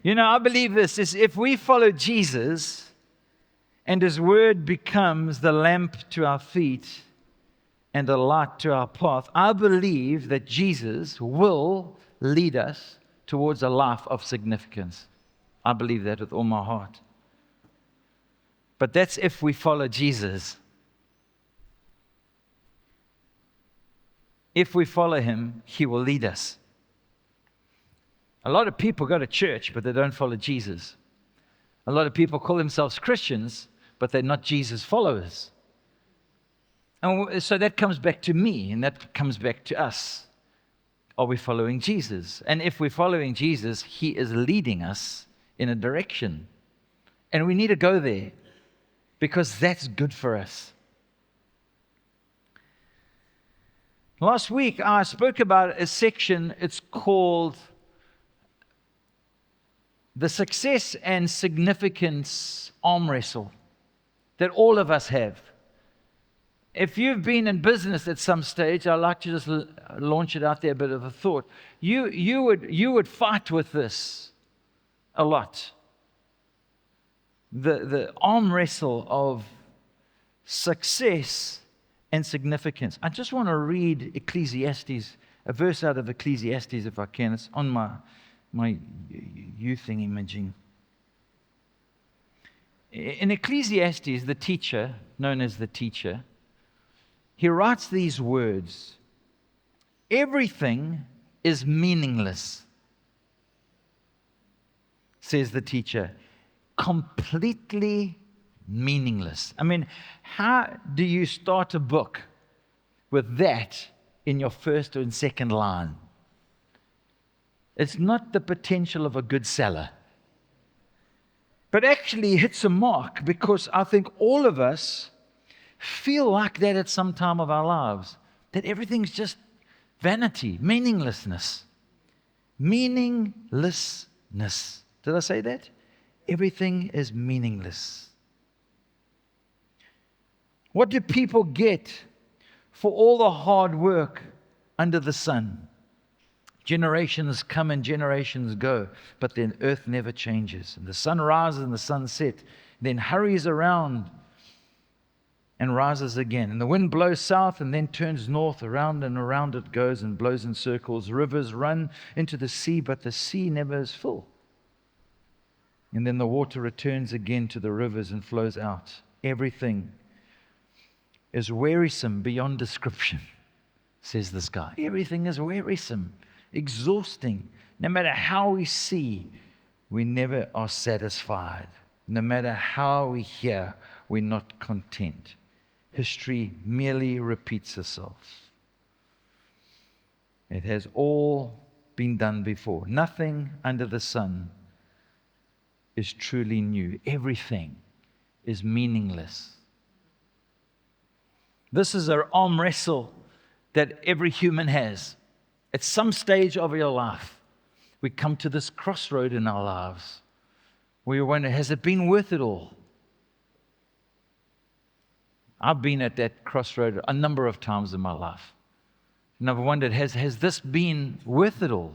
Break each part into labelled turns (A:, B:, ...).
A: I believe this is if we follow Jesus and His word becomes the lamp to our feet and a light to our path, I believe that Jesus will lead us towards a life of significance. I believe that with all my heart. But that's if we follow Jesus. If we follow Him, He will lead us. A lot of people go to church, but they don't follow Jesus. A lot of people call themselves Christians, but they're not Jesus followers. And so that comes back to me, and that comes back to us. Are we following Jesus? And if we're following Jesus, He is leading us in a direction. And we need to go there, because that's good for us. Last week, I spoke about a section, it's called the success and significance arm wrestle that all of us have. If you've been in business at some stage, I'd like to just launch it out there, a bit of a thought. You would fight with this a lot. The arm wrestle of success and significance. I just want to read Ecclesiastes, a verse out of Ecclesiastes if I can. It's on my youth thing imaging. In Ecclesiastes, the teacher, known as the teacher, he writes these words: everything is meaningless, says the teacher. Completely meaningless. I mean, how do you start a book with that in your first and second line? It's not the potential of a good seller. But actually it hits a mark, because I think all of us feel like that at some time of our lives, that everything's just vanity, meaninglessness. Meaninglessness. Did I say that? Everything is meaningless. What do people get for all the hard work under the sun? Generations come and generations go, but then earth never changes. And the sun rises and the sun sets, then hurries around and rises again. And the wind blows south and then turns north, around and around it goes and blows in circles. Rivers run into the sea, but the sea never is full. And then the water returns again to the rivers and flows out. Everything is wearisome beyond description, says this guy. Everything is wearisome, exhausting. No matter how we see, we never are satisfied. No matter how we hear, we're not content. History merely repeats itself. It has all been done before. Nothing under the sun is truly new. Everything is meaningless. This is an arm wrestle that every human has. At some stage of your life, we come to this crossroad in our lives where you wonder, has it been worth it all? I've been at that crossroad a number of times in my life. And I've wondered, has this been worth it all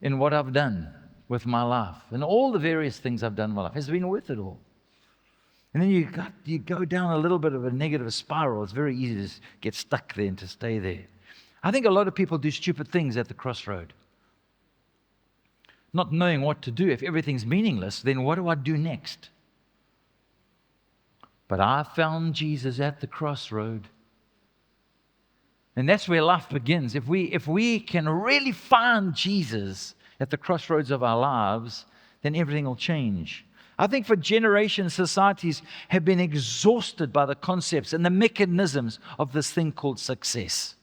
A: in what I've done with my life? And all the various things I've done in my life, has it been worth it all? And then you go down a little bit of a negative spiral. It's very easy to get stuck there and to stay there. I think a lot of people do stupid things at the crossroad. Not knowing what to do. If everything's meaningless, then what do I do next? But I found Jesus at the crossroad. And that's where life begins. If we can really find Jesus at the crossroads of our lives, then everything will change. I think for generations, societies have been exhausted by the concepts and the mechanisms of this thing called success.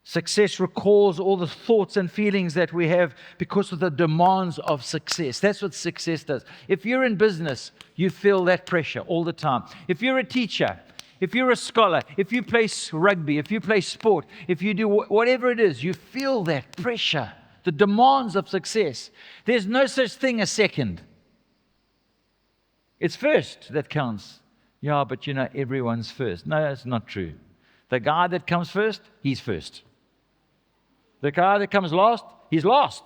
A: Success recalls all the thoughts and feelings that we have because of the demands of success. That's what success does. If you're in business, you feel that pressure all the time. If you're a teacher, if you're a scholar, if you play rugby, if you play sport, if you do whatever it is, you feel that pressure, the demands of success. There's no such thing as second. It's first that counts. Yeah, but everyone's first. No, that's not true. The guy that comes first, he's first. The guy that comes last, he's last.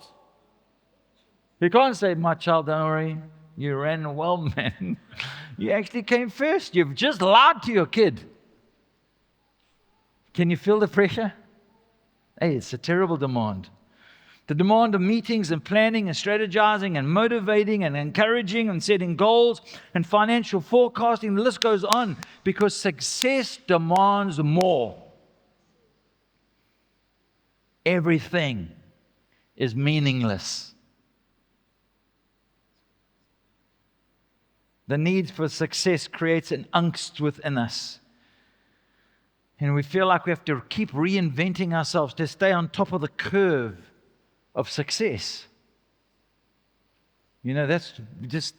A: You can't say, my child, don't worry, you ran well, man. You actually came first. You've just lied to your kid. Can you feel the pressure? Hey, it's a terrible demand. The demand of meetings and planning and strategizing and motivating and encouraging and setting goals and financial forecasting, the list goes on, because success demands more. Everything is meaningless. The need for success creates an angst within us. And we feel like we have to keep reinventing ourselves to stay on top of the curve of success. You know, that's just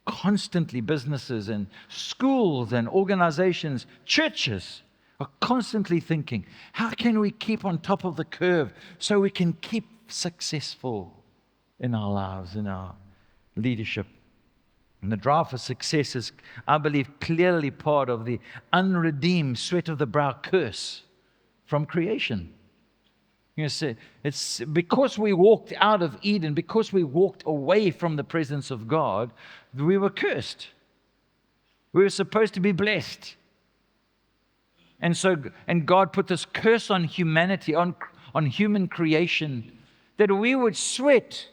A: constantly businesses and schools and organizations, churches are constantly thinking, how can we keep on top of the curve so we can keep successful in our lives, in our leadership? And the drive for success is, I believe, clearly part of the unredeemed sweat of the brow curse from creation. You see, it's because we walked out of Eden, because we walked away from the presence of God, we were cursed. We were supposed to be blessed. And God put this curse on humanity, on human creation, that we would sweat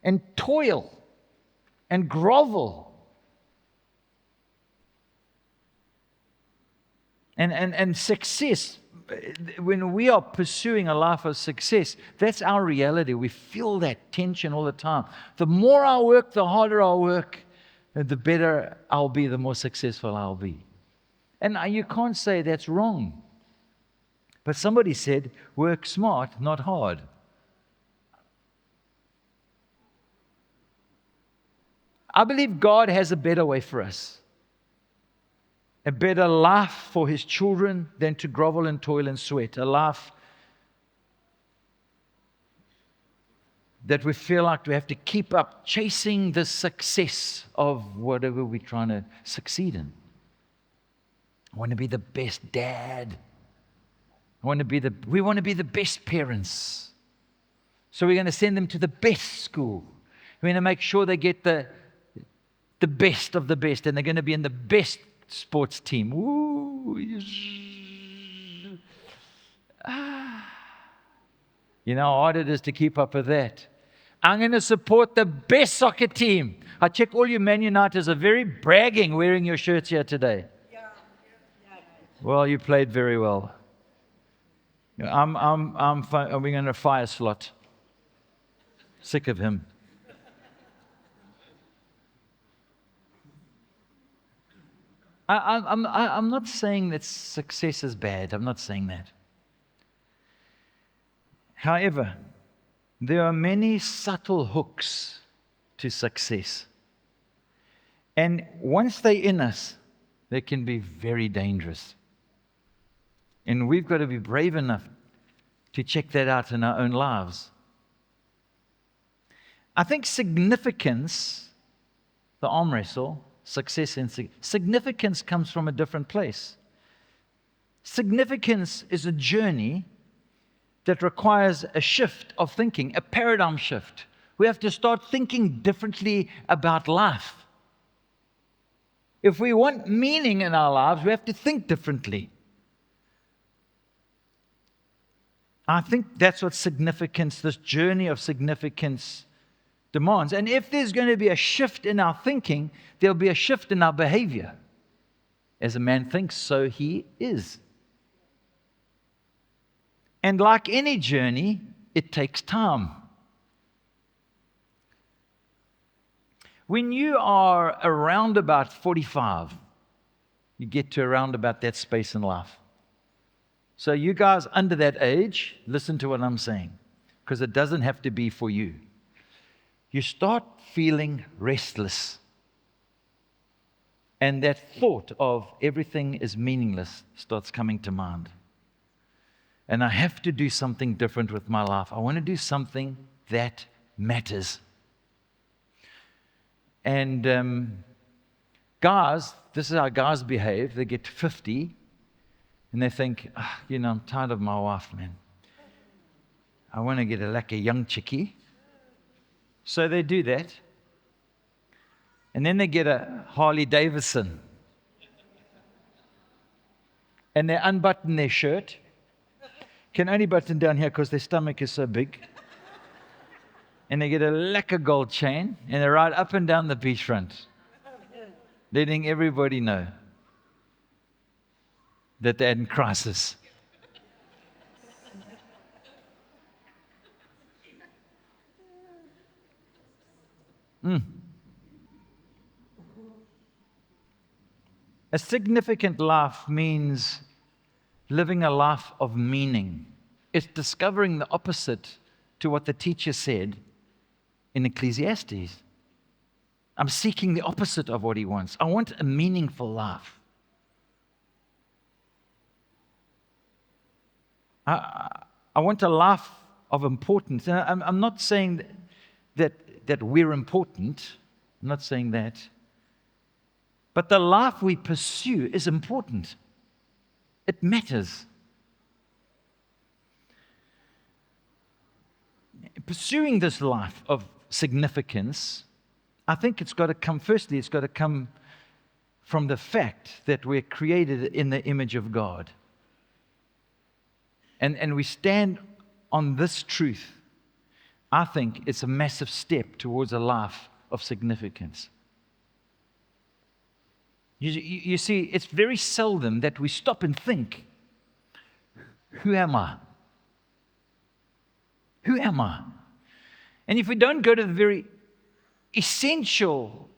A: and toil and grovel and success. When we are pursuing a life of success, that's our reality. We feel that tension all the time. The more I work, the harder I'll work, the better I'll be, the more successful I'll be. And you can't say that's wrong. But somebody said, work smart, not hard. I believe God has a better way for us. A better life for His children than to grovel and toil and sweat. A life that we feel like we have to keep up chasing the success of whatever we're trying to succeed in. I want to be the best dad. We want to be the best parents. So we're going to send them to the best school. We're going to make sure they get the best of the best, and they're going to be in the best sports team. Ooh. You know how hard it is to keep up with that. I'm going to support the best soccer team. I check all you Man Uniteds are very bragging wearing your shirts here today. Well, you played very well. I'm we're going to fire Slot. Sick of him. I'm not saying that success is bad. I'm not saying that. However, there are many subtle hooks to success. And once they're in us, they can be very dangerous. And we've got to be brave enough to check that out in our own lives. I think significance, the arm wrestle, success and significance comes from a different place. Significance is a journey that requires a shift of thinking, a paradigm shift. We have to start thinking differently about life. If we want meaning in our lives, we have to think differently. I think that's what significance, this journey of significance, demands. And if there's going to be a shift in our thinking, there'll be a shift in our behavior. As a man thinks, so he is. And like any journey, it takes time. When you are around about 45, you get to around about that space in life. So you guys under that age, listen to what I'm saying, because it doesn't have to be for you. You start feeling restless. And that thought of everything is meaningless starts coming to mind. And I have to do something different with my life. I want to do something that matters. And guys, this is how guys behave. They get 50 and they think, I'm tired of my wife, man. I want to get a young chickie. So they do that. And then they get a Harley Davidson. And they unbutton their shirt. Can only button down here because their stomach is so big. And they get a lacquer gold chain. And they ride up and down the beachfront, letting everybody know that they're in crisis. A significant life means living a life of meaning. It's discovering the opposite to what the teacher said in Ecclesiastes. I'm seeking the opposite of what he wants. I want a meaningful life. I want a life of importance. And I'm not saying that we're important. I'm not saying that. But the life we pursue is important. It matters. Pursuing this life of significance, I think it's got to come from the fact that we're created in the image of God. And we stand on this truth. I think it's a massive step towards a life of significance. You see, it's very seldom that we stop and think, who am I? Who am I? And if we don't go to the very essential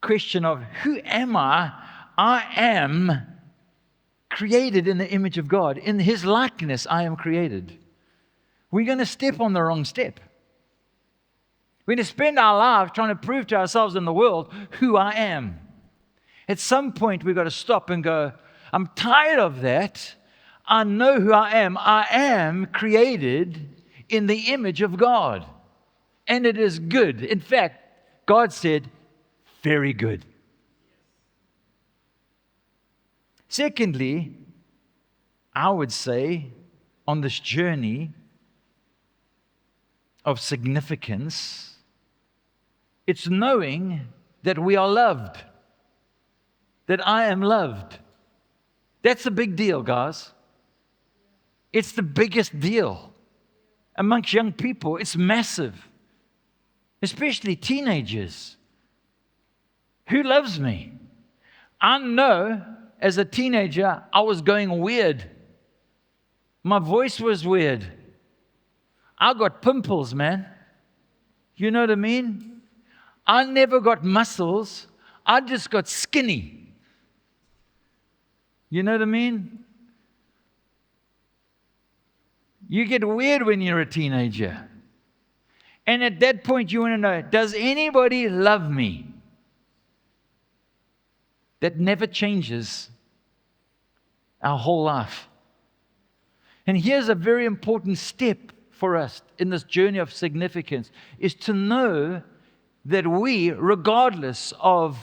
A: question of who am I am created in the image of God. In His likeness, I am created. We're going to step on the wrong step. We're going to spend our lives trying to prove to ourselves in the world who I am. At some point, we've got to stop and go, I'm tired of that. I know who I am. I am created in the image of God. And it is good. In fact, God said, very good. Secondly, I would say on this journey of significance, it's knowing that we are loved. That I am loved. That's a big deal, guys. It's the biggest deal. Amongst young people, it's massive. Especially teenagers. Who loves me? I know as a teenager, I was going weird. My voice was weird. I got pimples, man. You know what I mean? I never got muscles. I just got skinny. You know what I mean? You get weird when you're a teenager. And at that point, you want to know, does anybody love me? That never changes our whole life. And here's a very important step for us in this journey of significance, is to know that we, regardless of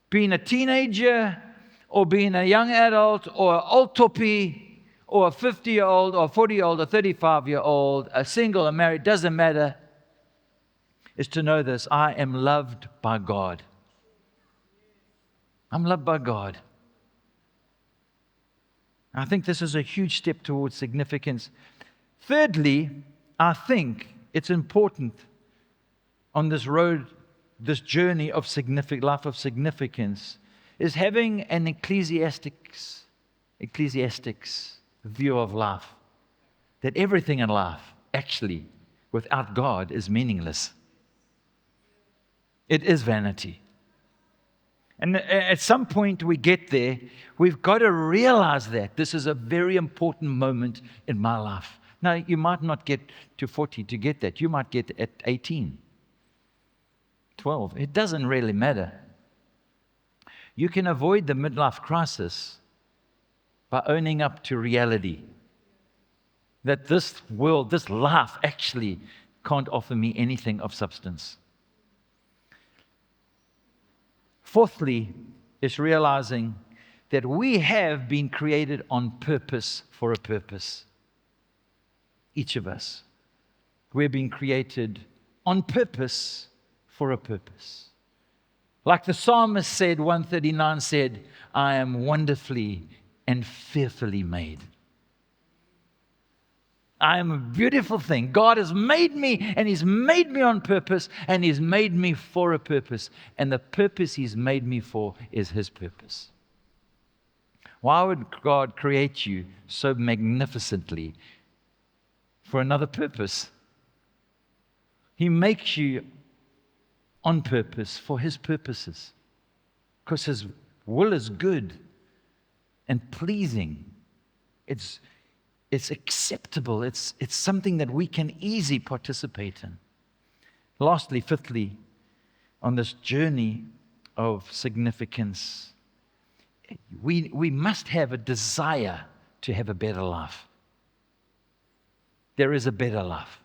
A: being a teenager or being a young adult or an old toppy or a 50-year-old or a 40-year-old or 35-year-old, a single or married, doesn't matter, is to know this: I am loved by God. I'm loved by God. I think this is a huge step towards significance. Thirdly, I think it's important on this road, this journey of life of significance, is having an ecclesiastics view of life. That everything in life, actually, without God, is meaningless. It is vanity. And at some point we get there, we've got to realize that this is a very important moment in my life. Now, you might not get to 40 to get that. You might get at 18, 12. It doesn't really matter. You can avoid the midlife crisis by owning up to reality. That this world, this life actually can't offer me anything of substance. Fourthly, is realizing that we have been created on purpose for a purpose. Each of us. We're being created on purpose for a purpose. Like the psalmist said, 139 said, I am wonderfully and fearfully made. I am a beautiful thing. God has made me, and He's made me on purpose, and He's made me for a purpose. And the purpose He's made me for is His purpose. Why would God create you so magnificently for another purpose? He makes you on purpose for His purposes, because His will is good and pleasing. It's acceptable. It's something that we can easily participate in. Lastly, fifthly, on this journey of significance, we must have a desire to have a better life. There is a better life.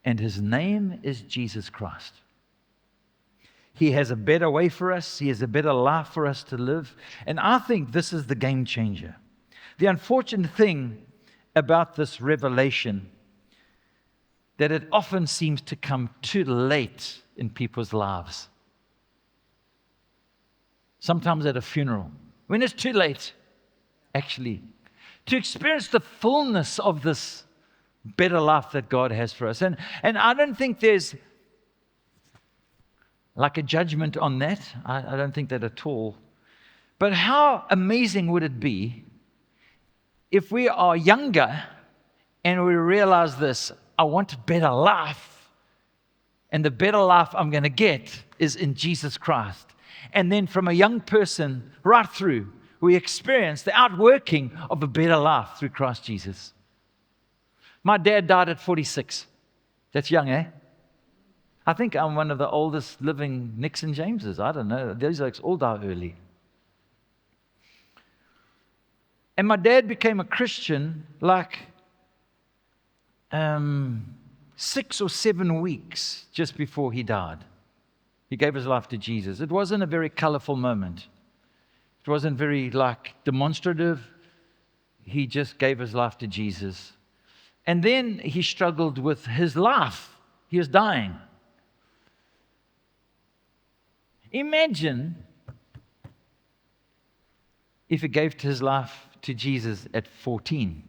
A: And His name is Jesus Christ. He has a better way for us. He has a better life for us to live. And I think this is the game changer. The unfortunate thing about this revelation, that it often seems to come too late in people's lives. Sometimes at a funeral, when it's too late, actually, to experience the fullness of this better life that God has for us. And I don't think there's like a judgment on that. I don't think that at all. But how amazing would it be if we are younger and we realize this: I want a better life, and the better life I'm going to get is in Jesus Christ. And then from a young person right through, we experience the outworking of a better life through Christ Jesus. My dad died at 46. That's young, eh? I think I'm one of the oldest living Nicks and Jameses. I don't know. These folks all die early. And my dad became a Christian like 6 or 7 weeks just before he died. He gave his life to Jesus. It wasn't a very colorful moment. It wasn't very demonstrative. He just gave his life to Jesus. And then he struggled with his life. He was dying. Imagine if he gave his life to Jesus at 14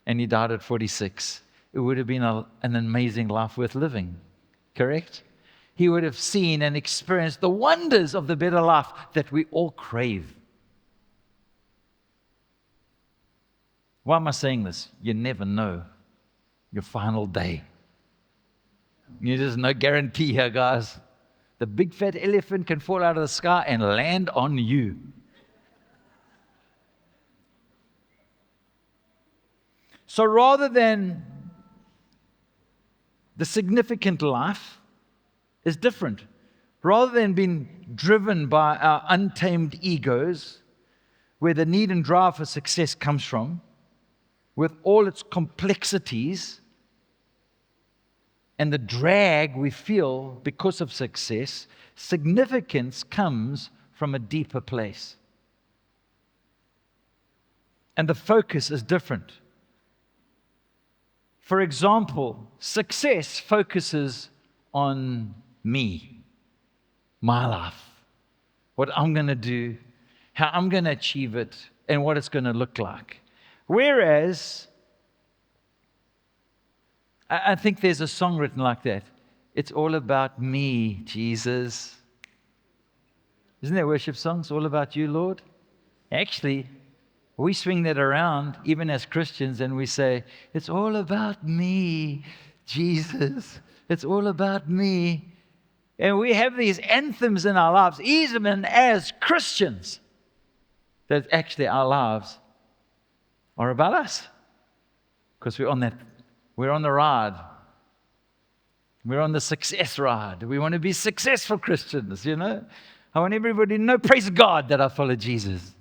A: and he died at 46. It would have been an amazing life worth living. Correct? He would have seen and experienced the wonders of the better life that we all crave. Why am I saying this? You never know your final day. There's no guarantee here, guys. The big fat elephant can fall out of the sky and land on you. So rather than the significant life is different. Rather than being driven by our untamed egos, where the need and drive for success comes from, with all its complexities and the drag we feel because of success, significance comes from a deeper place. And the focus is different. For example, success focuses on me, my life, what I'm going to do, how I'm going to achieve it, and what it's going to look like. Whereas, I think there's a song written like that. It's all about me, Jesus. Isn't there a worship song? It's all about you, Lord. Actually, we swing that around, even as Christians, and we say, it's all about me, Jesus. It's all about me. And we have these anthems in our lives, even as Christians, that actually our lives are about us. Because we're on the ride. We're on the success ride. We want to be successful Christians, you know. I want everybody to know, praise God, that I follow Jesus.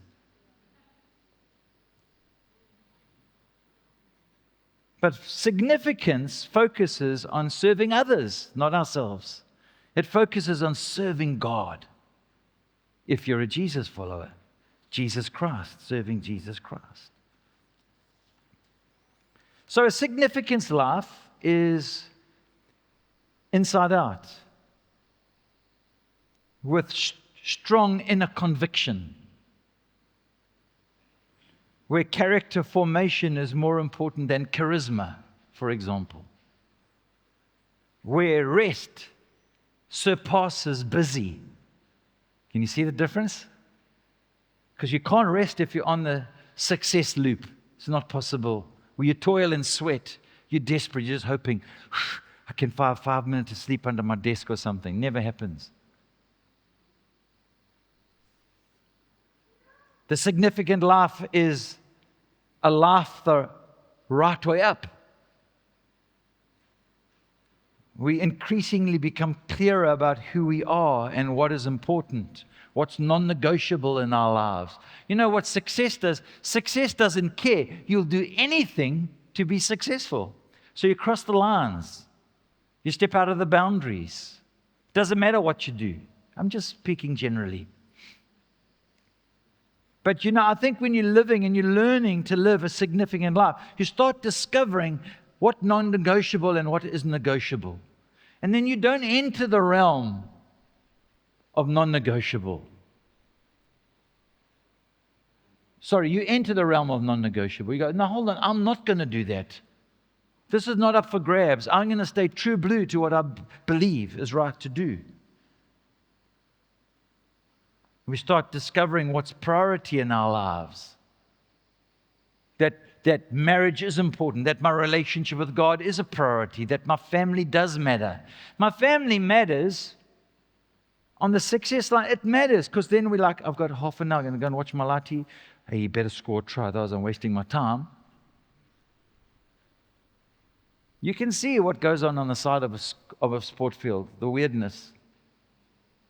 A: But significance focuses on serving others, not ourselves. It focuses on serving God. If you're a Jesus follower, Jesus Christ, serving Jesus Christ. So a significance life is inside out, with strong inner conviction, where character formation is more important than charisma, for example, where rest surpasses busy. Can you see the difference? Because you can't rest if you're on the success loop. It's not possible. Where you toil and sweat, you're desperate, you're just hoping, I can find 5 minutes of sleep under my desk or something. Never happens. The significant life is a life the right way up. We increasingly become clearer about who we are and what is important, what's non-negotiable in our lives. You know what success does? Success doesn't care. You'll do anything to be successful. So you cross the lines. You step out of the boundaries. Doesn't matter what you do. I'm just speaking generally. But I think when you're living and you're learning to live a significant life, you start discovering what non-negotiable and what is negotiable. And then you don't enter the realm of non-negotiable. Sorry, you enter the realm of non-negotiable. You go, no, hold on, I'm not going to do that. This is not up for grabs. I'm going to stay true blue to what I believe is right to do. We start discovering what's priority in our lives. That marriage is important, that my relationship with God is a priority, that my family does matter. My family matters on the success line. It matters because then we're like, I've got half an hour, I'm going to go and watch my lati. Hey, you better score a try, otherwise I'm wasting my time. You can see what goes on the side of a sport field, the weirdness.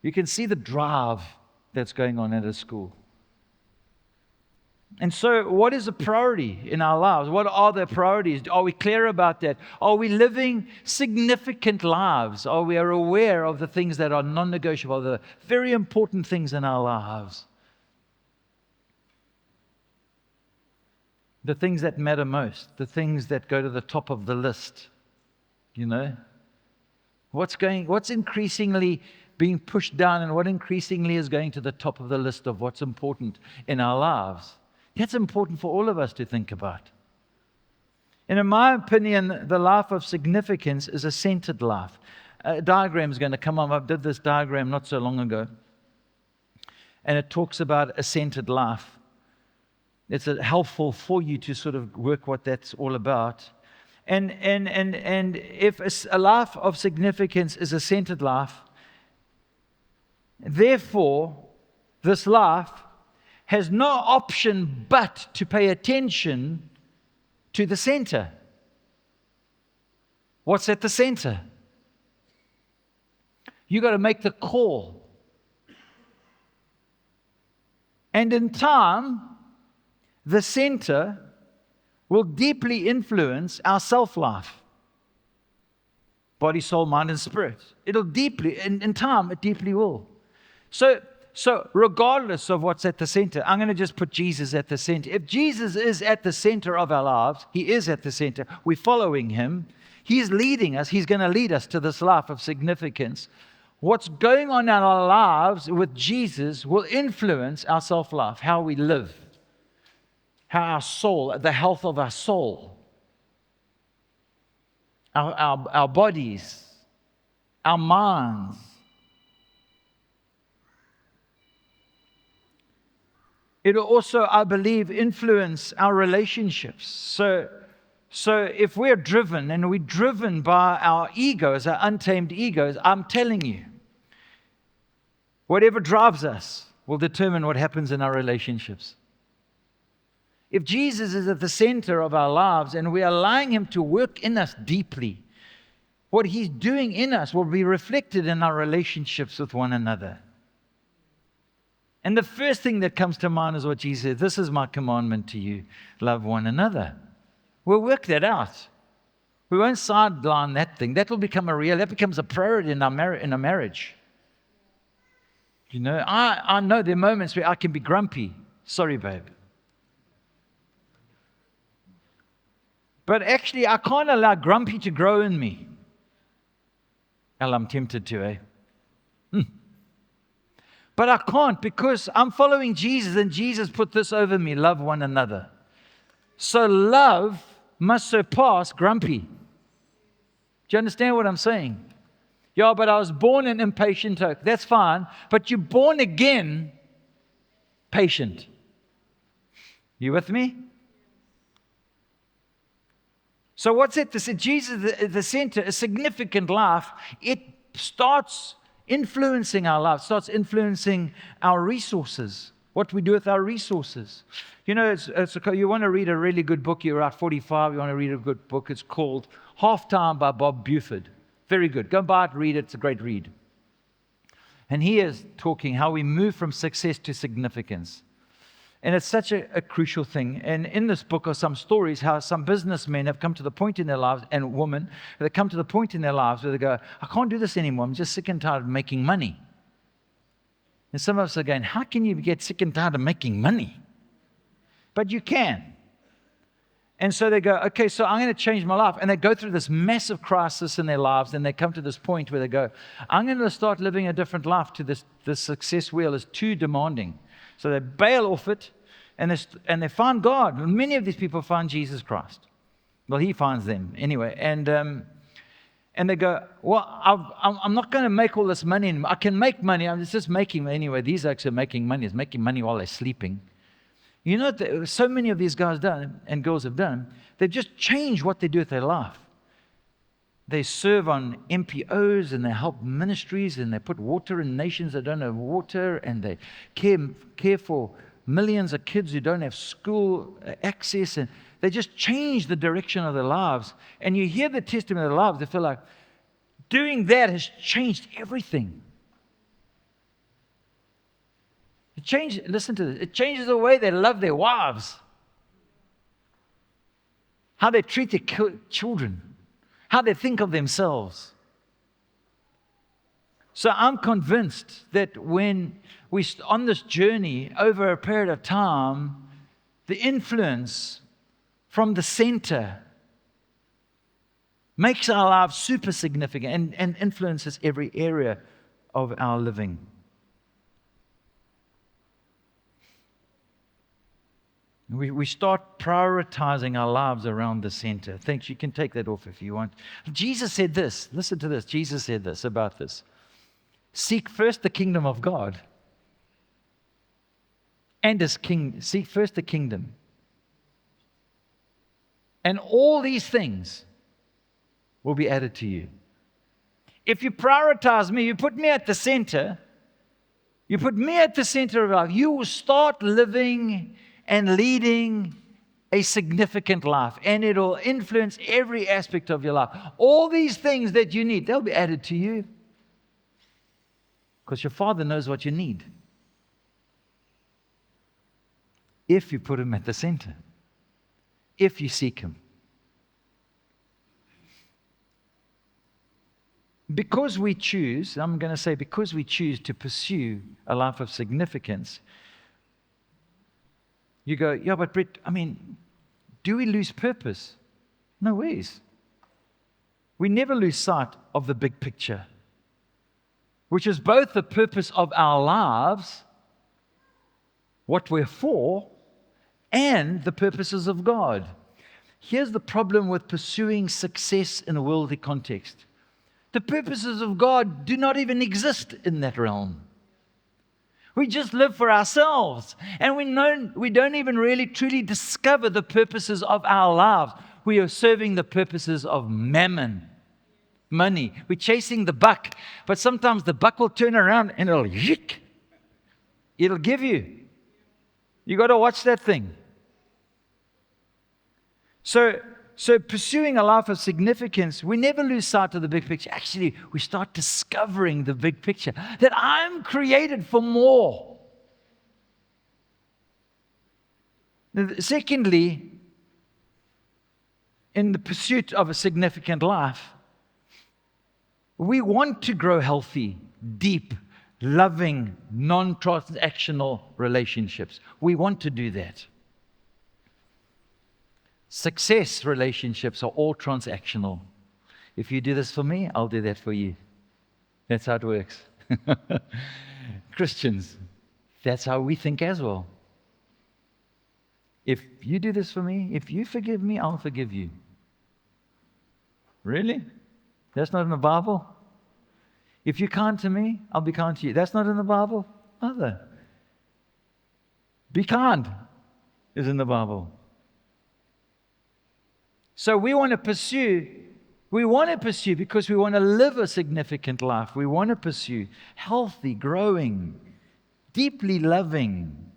A: You can see the drive that's going on at a school. And so what is a priority in our lives? What are the priorities? Are we clear about that? Are we living significant lives? Are we aware of the things that are non-negotiable, the very important things in our lives? The things that matter most, the things that go to the top of the list, What's increasingly being pushed down and what increasingly is going to the top of the list of what's important in our lives? That's important for all of us to think about. And in my opinion, the life of significance is a centered life. A diagram is going to come up. I did this diagram not so long ago. And it talks about a centered life. It's helpful for you to sort of work what that's all about. And if a life of significance is a centered life, therefore, this life has no option but to pay attention to the center. What's at the center? You got to make the call. And in time, the center will deeply influence our self-life. Body, soul, mind, and spirit. It'll deeply, in time, it deeply will. So regardless of what's at the center, I'm going to just put Jesus at the center. If Jesus is at the center of our lives, He is at the center. We're following Him. He's leading us. He's going to lead us to this life of significance. What's going on in our lives with Jesus will influence our self-life, how we live, how our soul, the health of our soul, our bodies, our minds. It'll also, I believe, influence our relationships. So if we're driven, and we're driven by our egos, our untamed egos, I'm telling you, whatever drives us will determine what happens in our relationships. If Jesus is at the center of our lives and we're allowing Him to work in us deeply, what He's doing in us will be reflected in our relationships with one another. And the first thing that comes to mind is what Jesus said, this is my commandment to you, love one another. We'll work that out. We won't sideline that thing. That will become that becomes a priority in our marriage. I know there are moments where I can be grumpy. Sorry, babe. But actually, I can't allow grumpy to grow in me. Well, I'm tempted to, eh? But I can't, because I'm following Jesus, and Jesus put this over me: love one another. So love must surpass grumpy. Do you understand what I'm saying? Yeah, but I was born an impatient oak. That's fine, but you're born again patient. You with me? So what's it? Jesus at the center, a significant life. It starts influencing our lives, starts influencing our resources, what we do with our resources. You know, you want to read a really good book, you're at 45, you want to read a good book, it's called Halftime by Bob Buford. Very good. Go buy it, read it, it's a great read. And he is talking how we move from success to significance. And it's such a crucial thing. And in this book are some stories how some businessmen have come to the point in their lives, and women, they come to the point in their lives where they go, I can't do this anymore. I'm just sick and tired of making money. And some of us are going, how can you get sick and tired of making money? But you can. And so they go, okay, so I'm going to change my life. And they go through this massive crisis in their lives, and they come to this point where they go, I'm going to start living a different life. To this success wheel is too demanding. So they bail off it, and they find God. Many of these people find Jesus Christ. Well, he finds them anyway. And they go, well, I'm not going to make all this money. I can make money. I'm just making anyway. These oaks are making money. It's making money while they're sleeping. You know what so many of these guys done and girls have done? They've just changed what they do with their life. They serve on MPOs, and they help ministries, and they put water in nations that don't have water, and they care for millions of kids who don't have school access, and they just change the direction of their lives. And you hear the testimony of their lives, they feel like doing that has changed everything. Listen to this, it changes the way they love their wives, how they treat their children, how they think of themselves. So I'm convinced that when we're on this journey over a period of time, the influence from the center makes our lives super significant and influences every area of our living. We start prioritizing our lives around the center. Thanks, you can take that off if you want. Jesus said this. Listen to this. Jesus said this about this. Seek first the kingdom of God and His king. Seek first the kingdom. And all these things will be added to you. If you prioritize me, you put me at the center, you put me at the center of life, you will start living and leading a significant life, and it'll influence every aspect of your life. All these things that you need, they'll be added to you, because your Father knows what you need if you put Him at the center, if you seek Him. Because we choose, I'm going to say, because we choose to pursue a life of significance, you go, yeah, but Brett, do we lose purpose? No ways. We never lose sight of the big picture, which is both the purpose of our lives, what we're for, and the purposes of God. Here's the problem with pursuing success in a worldly context. The purposes of God do not even exist in that realm. We just live for ourselves, and we don't even really truly discover the purposes of our lives. We are serving the purposes of mammon, money. We're chasing the buck, but sometimes the buck will turn around and it'll give you. You got to watch that thing. So pursuing a life of significance, we never lose sight of the big picture. Actually, we start discovering the big picture, that I'm created for more. Secondly, in the pursuit of a significant life, we want to grow healthy, deep, loving, non-transactional relationships. We want to do that. Success relationships are all transactional. If you do this for me, I'll do that for you. That's how it works. Christians, that's how we think as well. If you do this for me, if you forgive me, I'll forgive you. Really? That's not in the Bible? If you're kind to me, I'll be kind to you. That's not in the Bible either. Be kind is in the Bible. So we want to pursue because we want to live a significant life. We want to pursue healthy, growing, deeply loving,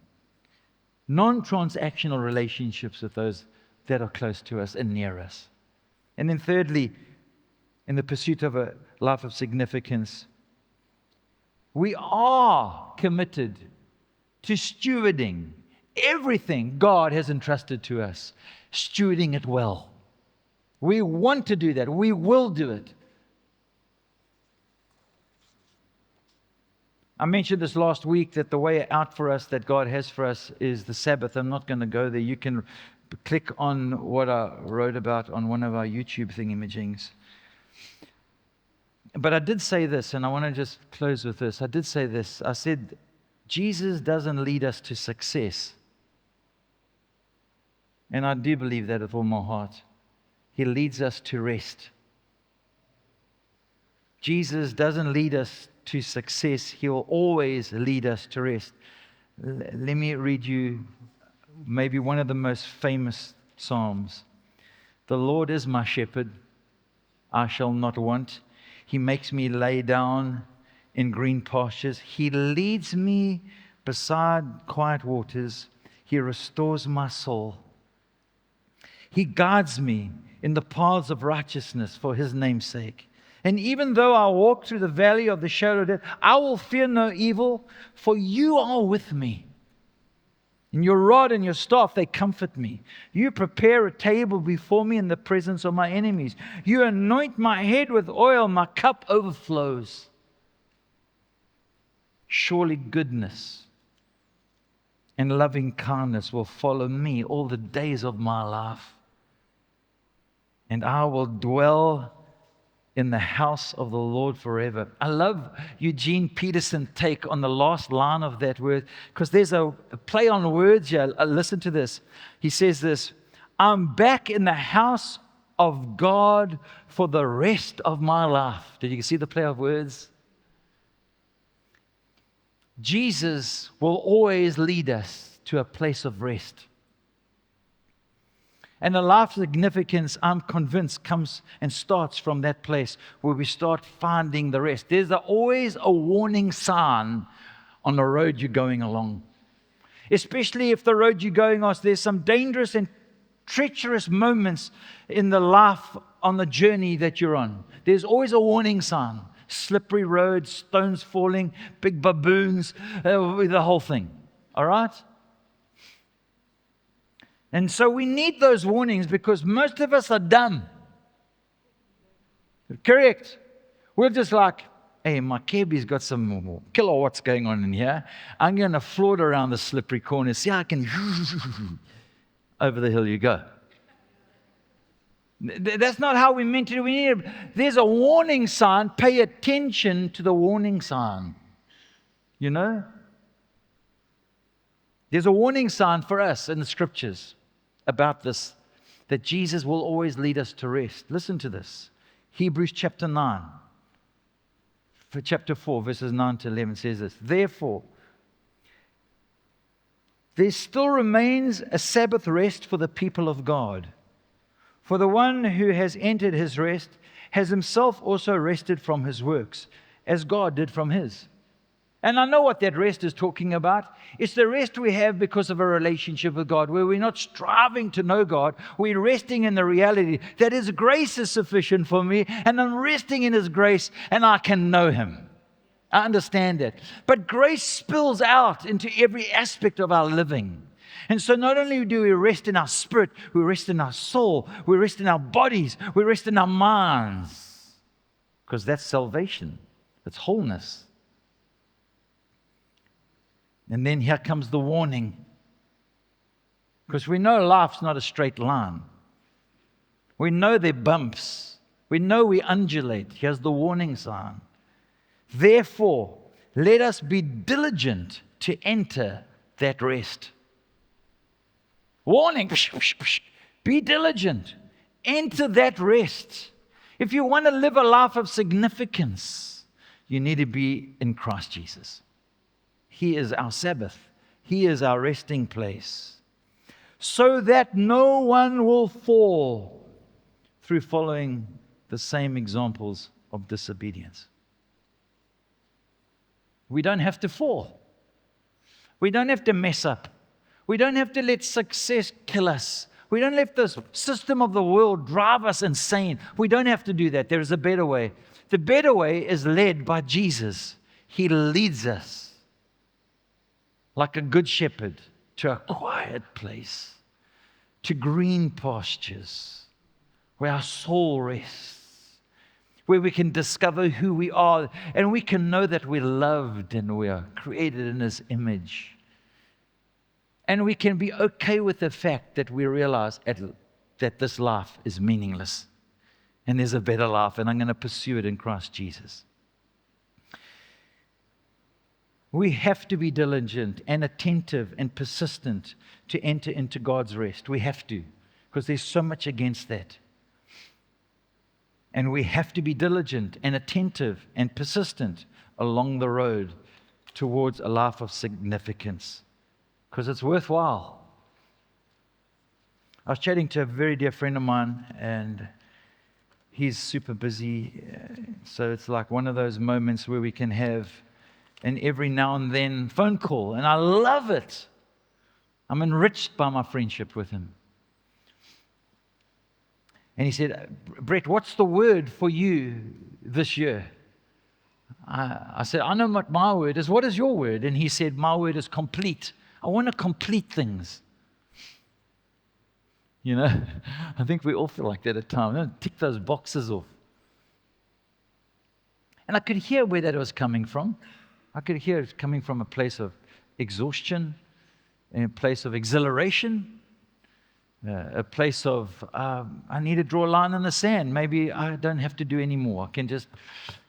A: non-transactional relationships with those that are close to us and near us. And then thirdly, in the pursuit of a life of significance, we are committed to stewarding everything God has entrusted to us, stewarding it well. We want to do that. We will do it. I mentioned this last week that the way out for us that God has for us is the Sabbath. I'm not going to go there. You can click on what I wrote about on one of our YouTube thingamajiggies. But I did say this, and I want to just close with this. I did say this. I said, Jesus doesn't lead us to success. And I do believe that with all my heart. He leads us to rest. Jesus doesn't lead us to success. He will always lead us to rest. Let me read you maybe one of the most famous Psalms. The Lord is my shepherd, I shall not want. He makes me lay down in green pastures. He leads me beside quiet waters. He restores my soul. He guides me in the paths of righteousness for His name's sake. And even though I walk through the valley of the shadow of death, I will fear no evil, for you are with me. And your rod and your staff, they comfort me. You prepare a table before me in the presence of my enemies. You anoint my head with oil, my cup overflows. Surely goodness and loving kindness will follow me all the days of my life. And I will dwell in the house of the Lord forever. I love Eugene Peterson's take on the last line of that word, because there's a play on words here. Listen to this. He says this, I'm back in the house of God for the rest of my life. Did you see the play of words? Jesus will always lead us to a place of rest. And a life significance, I'm convinced, comes and starts from that place where we start finding the rest. There's always a warning sign on the road you're going along. Especially if the road you're going on, there's some dangerous and treacherous moments in the life on the journey that you're on. There's always a warning sign. Slippery roads, stones falling, big baboons, the whole thing. All right? And so we need those warnings because most of us are dumb. Correct? We're just like, hey, my cabby's got some kilowatts going on in here. I'm going to float around the slippery corner. See how I can over the hill you go. That's not how we're meant to do. There's a warning sign. Pay attention to the warning sign. You know? There's a warning sign for us in the scriptures about this, that Jesus will always lead us to rest. Listen to this. Hebrews chapter 9, for chapter 4, verses 9 to 11 says this. Therefore, there still remains a Sabbath rest for the people of God. For the one who has entered his rest has himself also rested from his works, as God did from his. And I know what that rest is talking about. It's the rest we have because of a relationship with God, where we're not striving to know God. We're resting in the reality that His grace is sufficient for me, and I'm resting in His grace, and I can know Him. I understand that. But grace spills out into every aspect of our living. And so not only do we rest in our spirit, we rest in our soul, we rest in our bodies, we rest in our minds. Because that's salvation. That's wholeness. And then here comes the warning. Because we know life's not a straight line. We know there are bumps. We know we undulate. Here's the warning sign. Therefore, let us be diligent to enter that rest. Warning. Be diligent. Enter that rest. If you want to live a life of significance, you need to be in Christ Jesus. He is our Sabbath. He is our resting place. So that no one will fall through following the same examples of disobedience. We don't have to fall. We don't have to mess up. We don't have to let success kill us. We don't let the system of the world drive us insane. We don't have to do that. There is a better way. The better way is led by Jesus. He leads us like a good shepherd to a quiet place, to green pastures, where our soul rests, where we can discover who we are, and we can know that we're loved and we are created in His image. And we can be okay with the fact that we realize that this life is meaningless. And there's a better life, and I'm going to pursue it in Christ Jesus. We have to be diligent and attentive and persistent to enter into God's rest. We have to, because there's so much against that. And we have to be diligent and attentive and persistent along the road towards a life of significance, because it's worthwhile. I was chatting to a very dear friend of mine, and he's super busy. So it's like one of those moments where we can have an every now and then phone call, and I love it. I'm enriched by my friendship with him. And he said, Brett, what's the word for you this year? I said, I know what my word is. What is your word? And he said, my word is complete. I want to complete things. You know, I think we all feel like that at times. Tick those boxes off. And I could hear where that was coming from. I could hear it coming from a place of exhaustion, a place of exhilaration, a place of, I need to draw a line in the sand. Maybe I don't have to do any more. I can just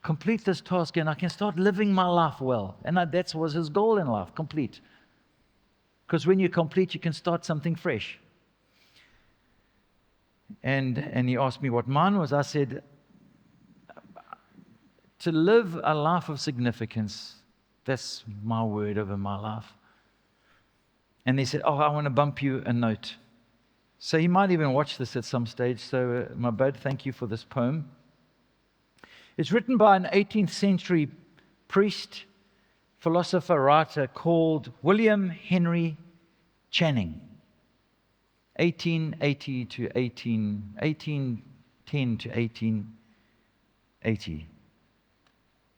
A: complete this task and I can start living my life well. And that was his goal in life, complete. Because when you complete, you can start something fresh. And he asked me what mine was. I said, to live a life of significance, that's my word over my life. And they said, oh, I want to bump you a note. So he might even watch this at some stage. So my bud, thank you for this poem. It's written by an 18th century priest, philosopher, writer called William Henry Channing. 1810 to 1880.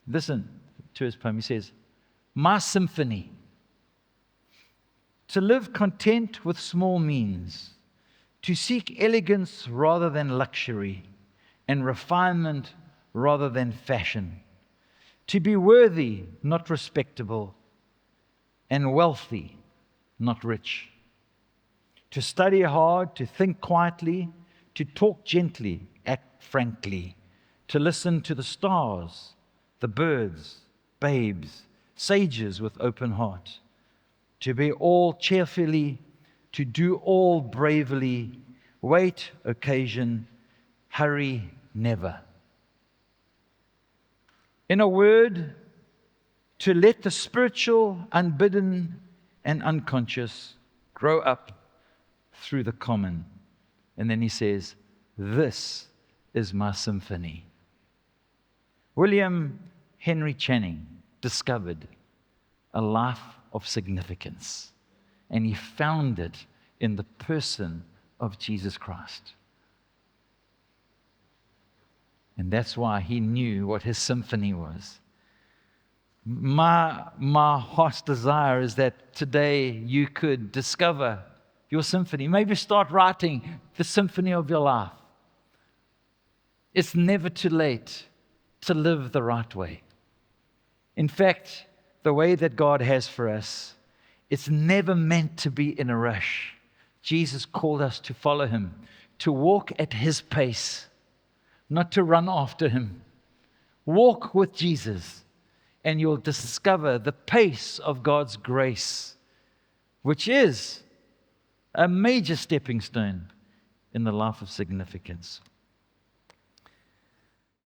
A: Listen to his poem. He says, my symphony, to live content with small means, to seek elegance rather than luxury, and refinement rather than fashion, to be worthy, not respectable, and wealthy, not rich, to study hard, to think quietly, to talk gently, act frankly, to listen to the stars, the birds, babes, sages with open heart, to be all cheerfully, to do all bravely, wait occasion, hurry never. In a word, to let the spiritual, unbidden, and unconscious grow up through the common. And then he says, this is my symphony. William Henry Channing discovered a life of significance, and he found it in the person of Jesus Christ. And that's why he knew what his symphony was. My heart's desire is that today you could discover your symphony. Maybe start writing the symphony of your life. It's never too late to live the right way. In fact, the way that God has for us, it's never meant to be in a rush. Jesus called us to follow Him, to walk at His pace, not to run after Him. Walk with Jesus, and you'll discover the pace of God's grace, which is a major stepping stone in the life of significance.